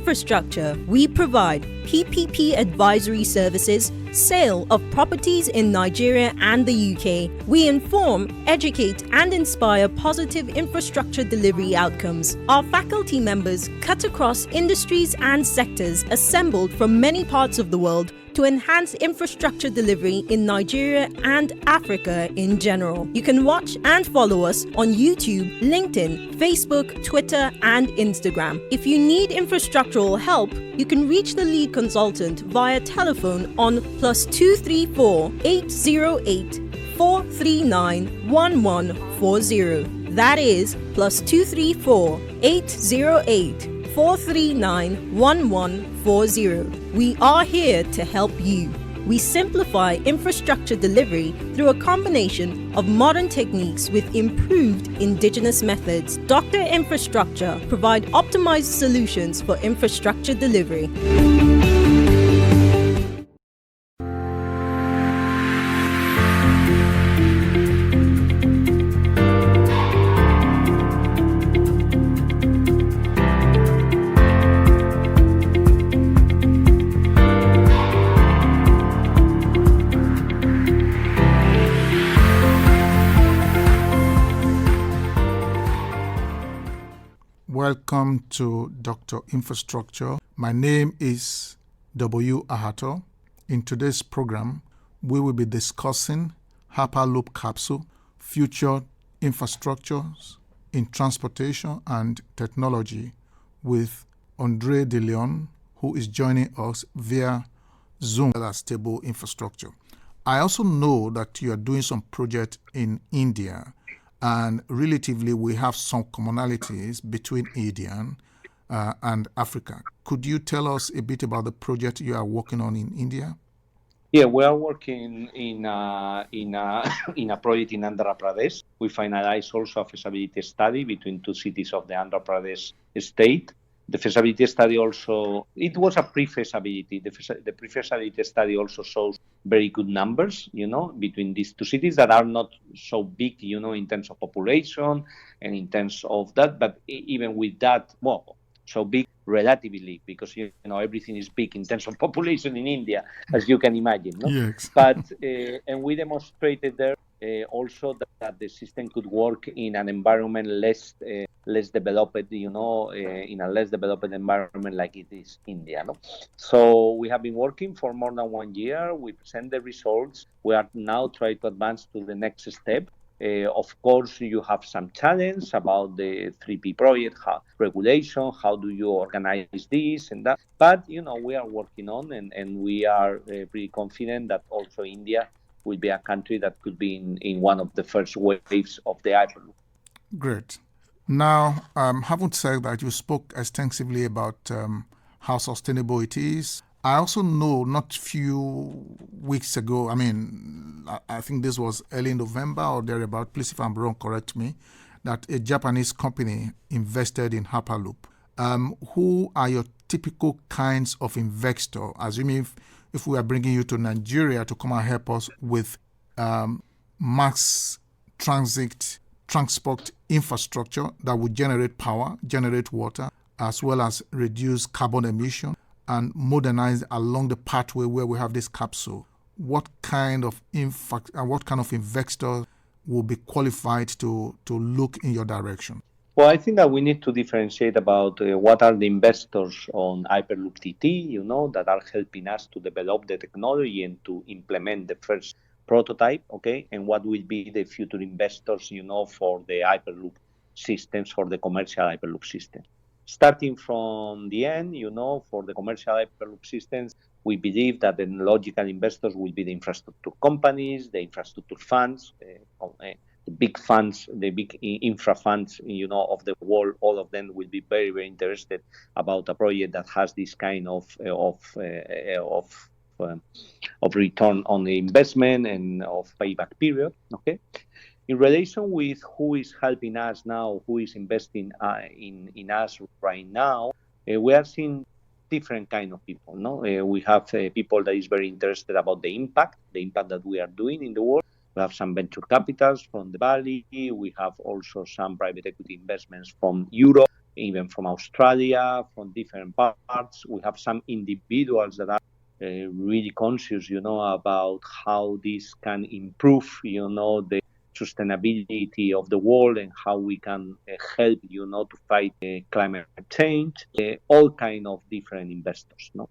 Infrastructure, we provide PPP advisory services, sale of properties in Nigeria and the UK. We inform, educate, and inspire positive infrastructure delivery outcomes. Our faculty members cut across industries and sectors assembled from many parts of the world to enhance infrastructure delivery in Nigeria and Africa in general. You can watch and follow us on YouTube, LinkedIn, Facebook, Twitter, and Instagram. If you need infrastructural help, you can reach the lead consultant via telephone on +234 808 439 1140. That is +234 808 439 1140. We are here to help you. We simplify infrastructure delivery through a combination of modern techniques with improved indigenous methods. Dr. Infrastructure provide optimized solutions for infrastructure delivery. Welcome to Dr. Infrastructure. My name is W. Ahato. In today's program, we will be discussing Hyperloop capsule, future infrastructures in transportation and technology with Andre De Leon, who is joining us via Zoom as stable infrastructure. I also know that you are doing some project in India, and relatively we have some commonalities between India and Africa. Could you tell us a bit about the project you are working on in India? Yeah, we are working in a project in Andhra Pradesh. We finalized also a feasibility study between two cities of the Andhra Pradesh state. The feasibility study also, it was a pre-feasibility. The pre-feasibility study also shows very good numbers, between these two cities that are not so big, in terms of population and in terms of that. But even with that, so big relatively, because, everything is big in terms of population in India, as you can imagine. No? Yes. But, and we demonstrated there also that the system could work in an environment less developed, in a less developed environment like it is India. No? So we have been working for more than 1 year. We present the results. We are now trying to advance to the next step. Of course, you have some challenge about the 3P project, regulation, how do you organize this and that. But, we are working on and we are pretty confident that also India will be a country that could be in one of the first waves of the Hyperloop. Great. Now, having said that, you spoke extensively about how sustainable it is. I also know not few weeks ago, I think this was early November or thereabout, please if I'm wrong, correct me, that a Japanese company invested in Hyperloop. Who are your typical kinds of investor? Assuming if we are bringing you to Nigeria to come and help us with mass transport infrastructure that would generate power, generate water, as well as reduce carbon emission and modernize along the pathway where we have this capsule. What kind of investor will be qualified to look in your direction? Well, I think that we need to differentiate about what are the investors on HyperloopTT, that are helping us to develop the technology and to implement the first prototype, okay? And what will be the future investors, for the Hyperloop systems, for the commercial Hyperloop system. Starting from the end, for the commercial Hyperloop systems, we believe that the logical investors will be the infrastructure companies, the infrastructure funds, the big funds, the big infra funds, of the world. All of them will be very, very interested about a project that has this kind of return on the investment and of payback period. Okay. In relation with who is helping us now, who is investing in us right now, we are seeing different kind of people. No, we have people that is very interested about the impact that we are doing in the world. We have some venture capitals from the Valley. We have also some private equity investments from Europe even from Australia, from different parts. We have some individuals that are really conscious, about how this can improve, the sustainability of the world and how we can help, to fight climate change. All kind of different investors, no?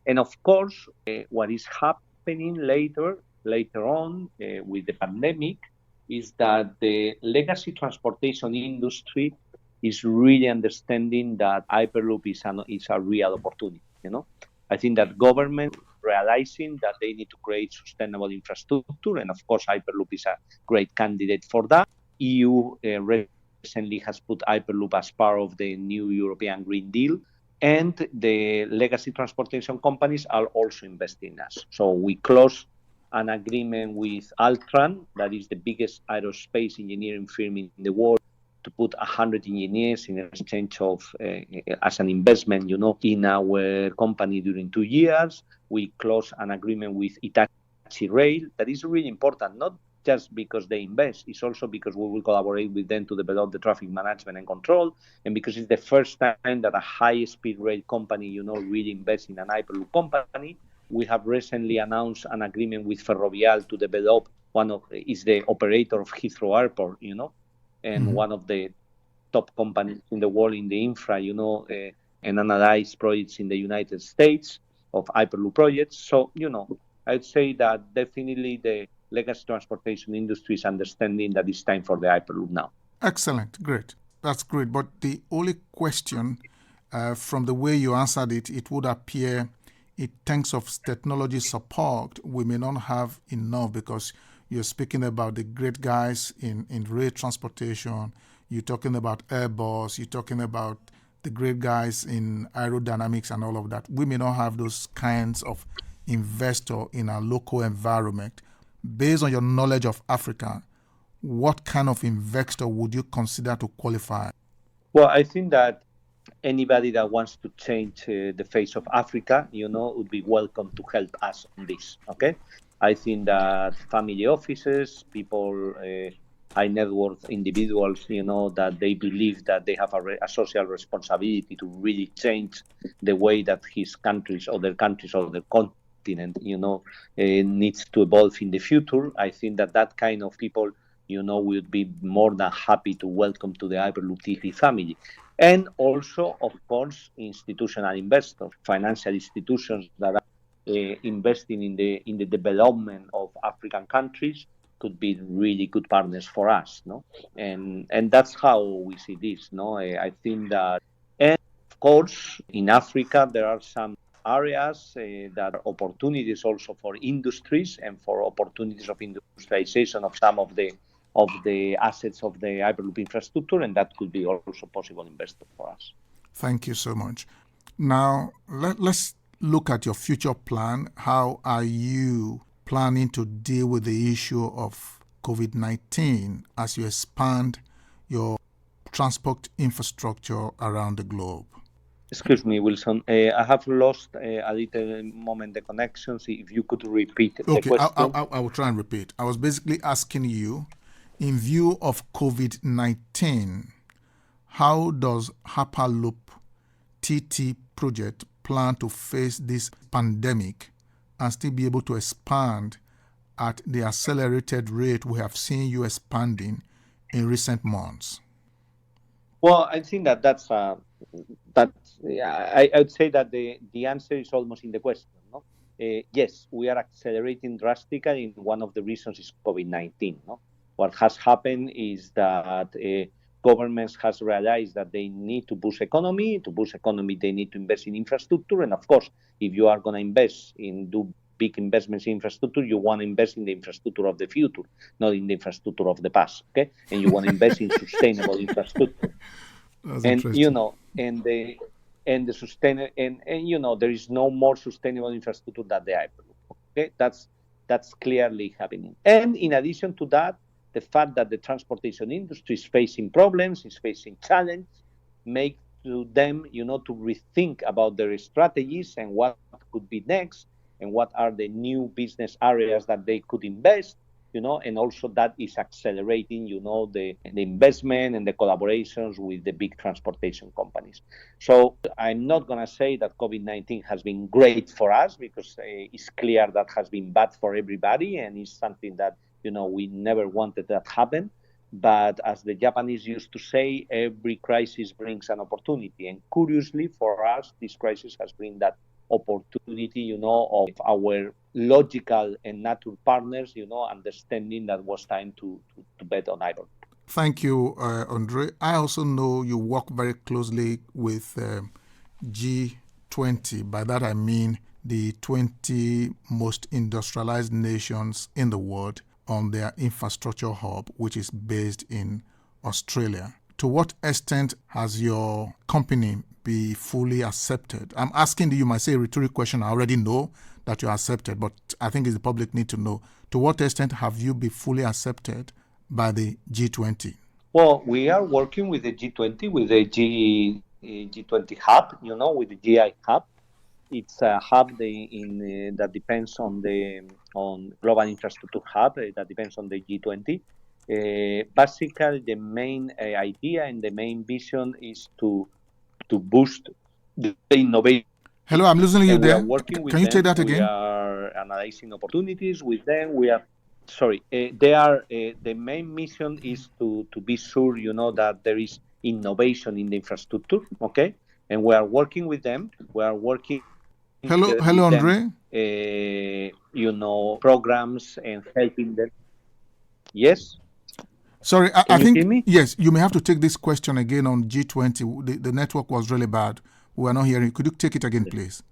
And of course, what is happening later on with the pandemic is that the legacy transportation industry is really understanding that Hyperloop is a real opportunity. I think that government realizing that they need to create sustainable infrastructure, and of course, Hyperloop is a great candidate for that. EU recently has put Hyperloop as part of the new European Green Deal, and the legacy transportation companies are also investing in us. So we closed an agreement with Altran, that is the biggest aerospace engineering firm in the world, to put 100 engineers in exchange of as an investment, in our company during 2 years. We closed an agreement with Hitachi Rail. That is really important, not just because they invest, it's also because we will collaborate with them to develop the traffic management and control, and because it's the first time that a high-speed rail company, really invests in an Hyperloop company. We have recently announced an agreement with Ferrovial to develop is the operator of Heathrow Airport, and one of the top companies in the world in the infra, and analyze projects in the United States of Hyperloop projects. So, I'd say that definitely the legacy transportation industry is understanding that it's time for the Hyperloop now. Excellent. Great. That's great. But the only question, from the way you answered it, it would appear in terms of technology support, we may not have enough, because you're speaking about the great guys in rail transportation. You're talking about Airbus. You're talking about the great guys in aerodynamics and all of that. We may not have those kinds of investor in a local environment. Based on your knowledge of Africa, what kind of investor would you consider to qualify? Well, I think that anybody that wants to change the face of Africa, would be welcome to help us on this, okay? I think that family offices, people, high net worth individuals, that they believe that they have a social responsibility to really change the way that his countries or their continent, needs to evolve in the future. I think that kind of people, would be more than happy to welcome to the HyperloopTT family. And also, of course, institutional investors, financial institutions that are investing in the development of African countries could be really good partners for us, no? And that's how we see this, no? I think that, and of course, in Africa there are some areas that are opportunities also for industries and for opportunities of industrialization of some of the assets of the Hyperloop infrastructure, and that could be also possible investor for us. Thank you so much. Now, let's look at your future plan. How are you planning to deal with the issue of COVID-19 as you expand your transport infrastructure around the globe? Excuse me, Wilson. I have lost a little moment the connections. If you could repeat the question. I will try and repeat. I was basically asking you, in view of COVID-19, how does HyperloopTT project plan to face this pandemic and still be able to expand at the accelerated rate we have seen you expanding in recent months? Well, I think I would say that the answer is almost in the question. No? Yes, we are accelerating drastically, and one of the reasons is COVID-19. No? What has happened is that governments has realized that they need to boost economy. To boost economy, they need to invest in infrastructure. And of course, if you are going to invest do big investments in infrastructure, you want to invest in the infrastructure of the future, not in the infrastructure of the past. Okay, and you want to invest in sustainable infrastructure. That's and interesting. And the sustain and there is no more sustainable infrastructure than the Hyperloop. Okay, that's clearly happening. And in addition to that, the fact that the transportation industry is facing problems, is facing challenges, make to them, to rethink about their strategies and what could be next, and what are the new business areas that they could invest. and also that is accelerating, the investment and the collaborations with the big transportation companies. So I'm not going to say that COVID-19 has been great for us, because it's clear that has been bad for everybody, and it's something that, we never wanted that happen. But as the Japanese used to say, every crisis brings an opportunity. And curiously for us, this crisis has been that opportunity, of our logical and natural partners, understanding that was time to bet on Hyperloop. Thank you, Andre. I also know you work very closely with G20. By that I mean the 20 most industrialized nations in the world on their infrastructure hub, which is based in Australia. To what extent has your company been fully accepted? I'm asking you, might say a rhetorical question. I already know that you're accepted, but I think the public need to know. To what extent have you been fully accepted by the G20? Well, we are working with the G20, with the G20 hub, with the GI hub. It's a hub that depends on global infrastructure hub that depends on the G20. Basically, the main idea and the main vision is to boost the innovation. Hello, I'm losing you there. We are working with Can you them. say that again? We are analyzing opportunities with them. The main mission is to be sure, that there is innovation in the infrastructure, okay? And we are working with them. We are working Hello, with Andre. them, programs and helping them. Yes? Sorry, I Can you think, hear me? yes, you may have to take this question again on G20. The network was really bad. We are not hearing. Could you take it again, please?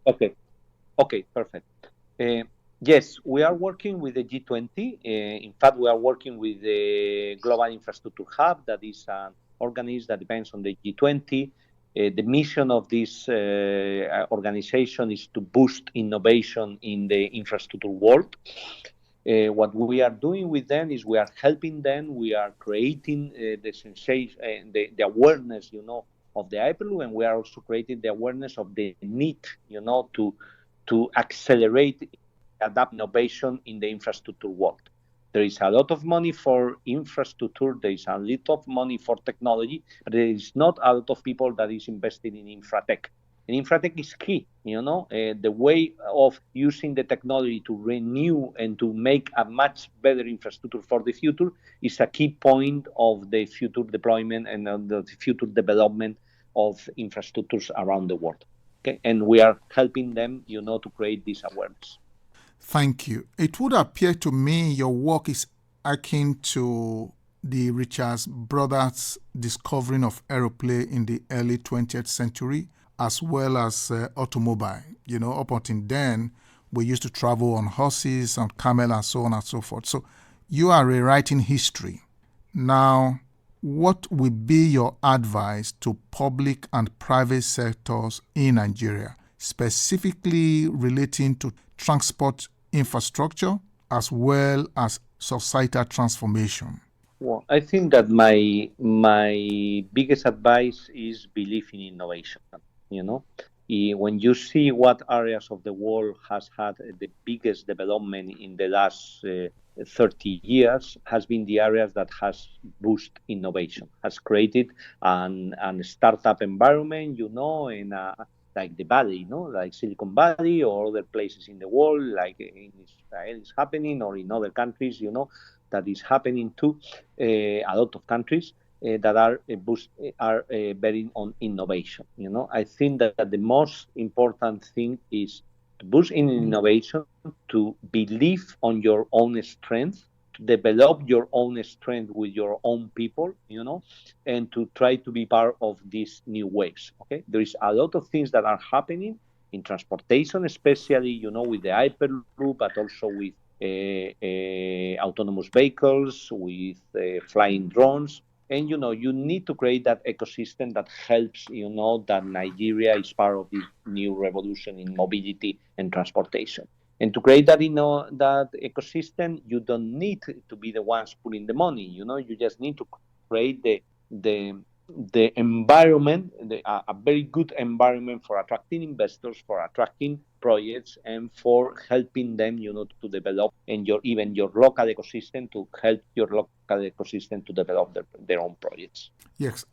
Okay, perfect. Yes, we are working with the G20. In fact, we are working with the Global Infrastructure Hub, that is an organism that depends on the G20. The mission of this organization is to boost innovation in the infrastructure world. What we are doing with them is we are helping them. We are creating the sensation, the awareness, of the Hyperloop, and we are also creating the awareness of the need, to accelerate, adapt innovation in the infrastructure world. There is a lot of money for infrastructure. There is a lot of money for technology, but there is not a lot of people that is investing in infratech. And infratech is key, the way of using the technology to renew and to make a much better infrastructure for the future is a key point of the future deployment and the future development of infrastructures around the world. Okay, and we are helping them, to create this awareness. Thank you. It would appear to me your work is akin to the Richard brothers' discovering of aeroplane in the early 20th century, as well as automobile. Up until then, we used to travel on horses, on camel, and so on and so forth. So you are rewriting history. Now, what would be your advice to public and private sectors in Nigeria, specifically relating to transport infrastructure as well as societal transformation? Well, I think that my biggest advice is believe in innovation. When you see what areas of the world has had the biggest development in the last 30 years, has been the areas that has boosted innovation, has created an startup environment, in like the Valley, like Silicon Valley or other places in the world, like in Israel is happening, or in other countries, that is happening too. A lot of countries that are betting on innovation. I think that the most important thing is to boost in innovation, to believe on your own strength, to develop your own strength with your own people, and to try to be part of these new waves. Okay, there is a lot of things that are happening in transportation, especially with the Hyperloop, but also with autonomous vehicles, with flying drones. And you need to create that ecosystem that helps that Nigeria is part of this new revolution in mobility and transportation. And to create that that ecosystem, you don't need to be the ones putting the money. You just need to create the the environment, a very good environment for attracting investors, for attracting projects, and for helping them, to develop and even your local ecosystem to help your local ecosystem to develop their own projects. Yes,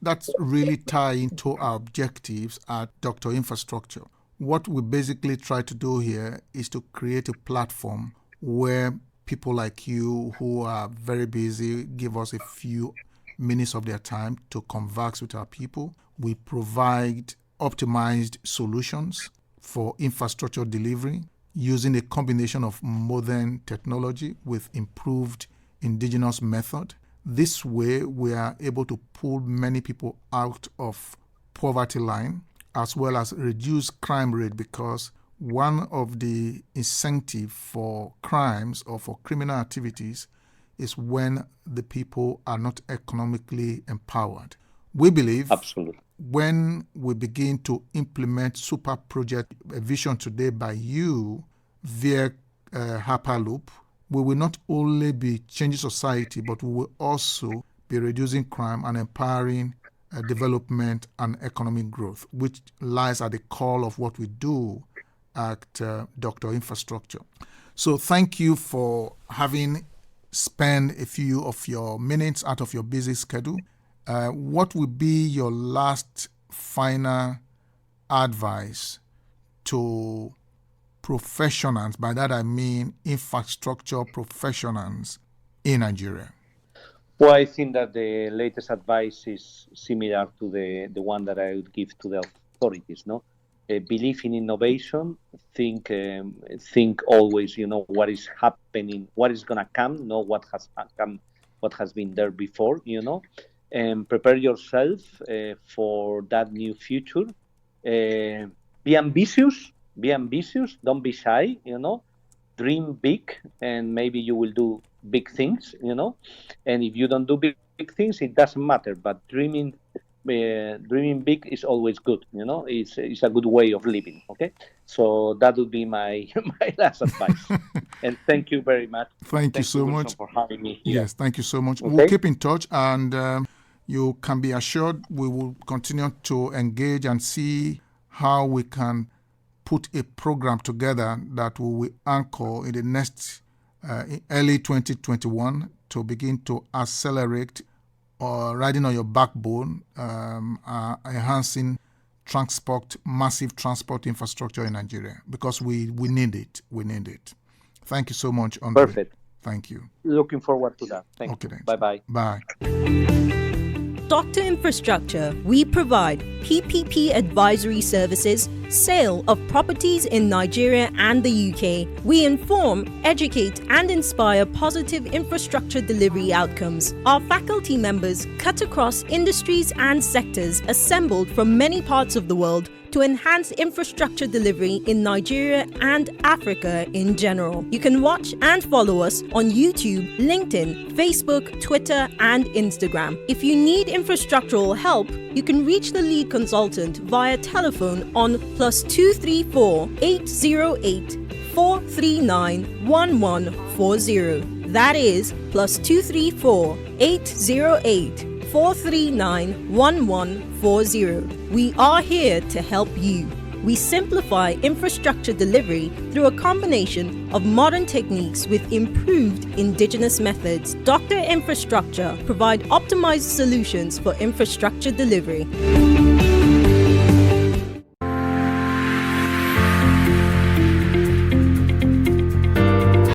that's really tying to our objectives at Dr. Infrastructure. What we basically try to do here is to create a platform where people like you who are very busy give us a few minutes of their time to converse with our people. We provide optimized solutions for infrastructure delivery using a combination of modern technology with improved indigenous method. This way, we are able to pull many people out of poverty line as well as reduce crime rate, because one of the incentives for crimes or for criminal activities is when the people are not economically empowered. We believe Absolutely. When we begin to implement super project, a vision today by you via Hyperloop, we will not only be changing society, but we will also be reducing crime and empowering development and economic growth, which lies at the core of what we do at Dr. Infrastructure. So thank you for having spent a few of your minutes out of your busy schedule. What would be your last final advice to professionals? By that I mean infrastructure professionals in Nigeria. Well, I think that the latest advice is similar to the one that I would give to the authorities. Believe in innovation. Think always. What is happening, what is gonna come, not what has come, what has been there before. And prepare yourself for that new future. Be ambitious. Don't be shy. Dream big, and maybe you will do big things. And if you don't do big things, it doesn't matter. But dreaming big is always good. It's a good way of living. Okay, so that would be my last advice. And thank you very much. Thank you so much for having me here. Yes, thank you so much. Okay? We'll keep in touch, and you can be assured we will continue to engage and see how we can put a program together that will anchor in the next early 2021 to begin to accelerate riding on your backbone, enhancing massive transport infrastructure in Nigeria, because we need it. We need it. Thank you so much, Andre. Perfect. Thank you. Looking forward to that. Thank you. Then. Bye-bye. Bye. Dr. Infrastructure, we provide PPP advisory services, sale of properties in Nigeria and the UK. We inform, educate, and inspire positive infrastructure delivery outcomes. Our faculty members cut across industries and sectors assembled from many parts of the world to enhance infrastructure delivery in Nigeria and Africa in general. You can watch and follow us on YouTube, LinkedIn, Facebook, Twitter, and Instagram. If you need infrastructural help, you can reach the lead consultant via telephone on +234 808 439 1140. That is +234 808 439 1140. We are here to help you. We simplify infrastructure delivery through a combination of modern techniques with improved indigenous methods. Dr. Infrastructure provide optimized solutions for infrastructure delivery.